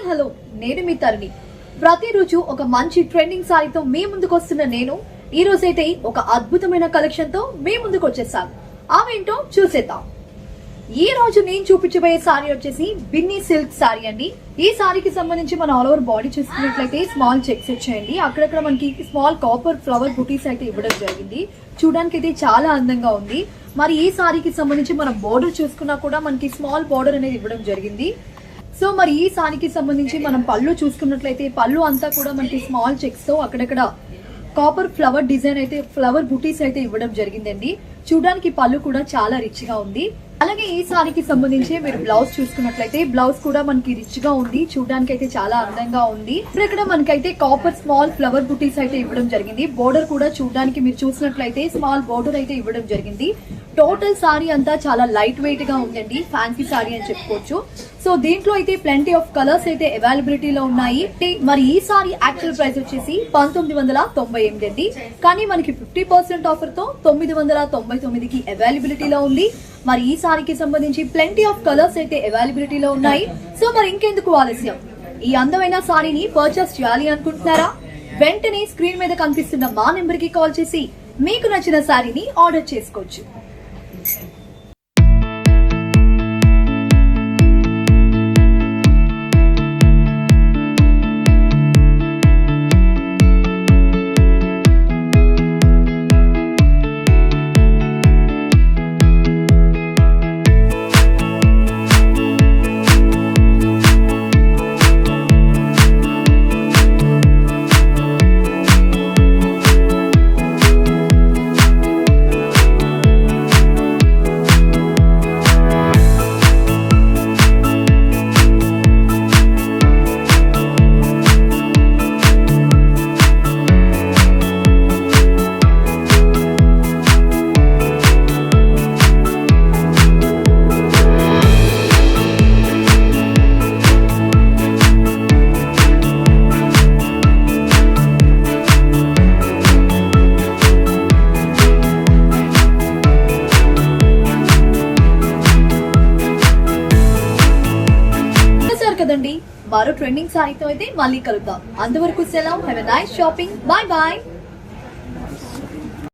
Hello, నేను మీ తరుణి. ప్రతిరోజు ఒక మంచి ట్రెండింగ్ సారీతో మీ ముందుకు వస్తున్న నేను ఈ రోజైతే ఒక అద్భుతమైన కలెక్షన్ తో మీ ముందుకు వచ్చేసాను. అవేంటో చూసేద్దాం. ఈ రోజు నేను చూపించబోయే సారీ వచ్చేసి బిన్నీ సిల్క్ సారీ అండి. ఈ సారీకి సంబంధించి మన ఆల్ ఓవర్ బాడీ చూసుకున్నట్లయితే స్మాల్ చెక్స్ వచ్చాయండి. అక్కడక్కడ మనకి స్మాల్ కాపర్ ఫ్లవర్ బుటీస్ అయితే ఇవ్వడం జరిగింది. చూడడానికి అయితే చాలా అందంగా ఉంది. మరి ఈ సారీకి సంబంధించి మనం బోర్డర్ చూసుకున్నా కూడా మనకి స్మాల్ బోర్డర్ అనేది ఇవ్వడం జరిగింది. సో మరి ఈ సారీకి సంబంధించి మనం పళ్ళు చూసుకున్నట్లయితే పళ్ళు అంతా కూడా మనకి స్మాల్ చెక్స్ తో అక్కడక్కడ కాపర్ ఫ్లవర్ డిజైన్ అయితే ఫ్లవర్ బుటీస్ అయితే ఇవ్వడం జరిగిందండి. చూడడానికి పళ్ళు కూడా చాలా రిచ్ గా ఉంది. అలాగే ఈ సారీకి సంబంధించి మీరు బ్లౌజ్ చూసుకున్నట్లయితే బ్లౌజ్ కూడా మనకి రిచ్ గా ఉంది. చూడడానికి అయితే చాలా అందంగా ఉంది. ఇక్కడ మనకైతే కాపర్ స్మాల్ ఫ్లవర్ బుటీస్ అయితే ఇవ్వడం జరిగింది. బోర్డర్ కూడా చూడడానికి మీరు చూసినట్లయితే స్మాల్ బోర్డర్ అయితే ఇవ్వడం జరిగింది. టోటల్ సారీ అంతా చాలా లైట్ వెయిట్ గా ఉందండి. ఫ్యాన్సీ సారీ అని చెప్పుకోవచ్చు. సో దీంట్లో అయితే ప్లెంటీ ఆఫ్ కలర్స్ అయితే అవైలబిలిటీలో ఉన్నాయి. మరి ఈ సారీ యాక్చువల్ ప్రైస్ వచ్చేసి 1998 అండి. కానీ మనకి 50% ఆఫర్ తో 999కి అవైలబిలిటీలో ఉంది. మరి ఈ సారీకి సంబంధించి ప్లెంటీ ఆఫ్ కలర్స్ అయితే అవైలబిలిటీలో ఉన్నాయి. సో మరి ఇంకెందుకు ఆలస్యం, ఈ అందమైన సారీని పర్చేస్ చేయాలి అనుకుంటున్నారా? వెంటనే స్క్రీన్ మీద కనిపిస్తున్న మా నెంబర్ కి కాల్ చేసి మీకు నచ్చిన సారీని ఆర్డర్ చేసుకోవచ్చు. కదండి, మరో ట్రెండింగ్ సారీతో అయితే మళ్ళీ కలుద్దాం. అంతవరకు సెలవు. Have a nice shopping. Bye bye.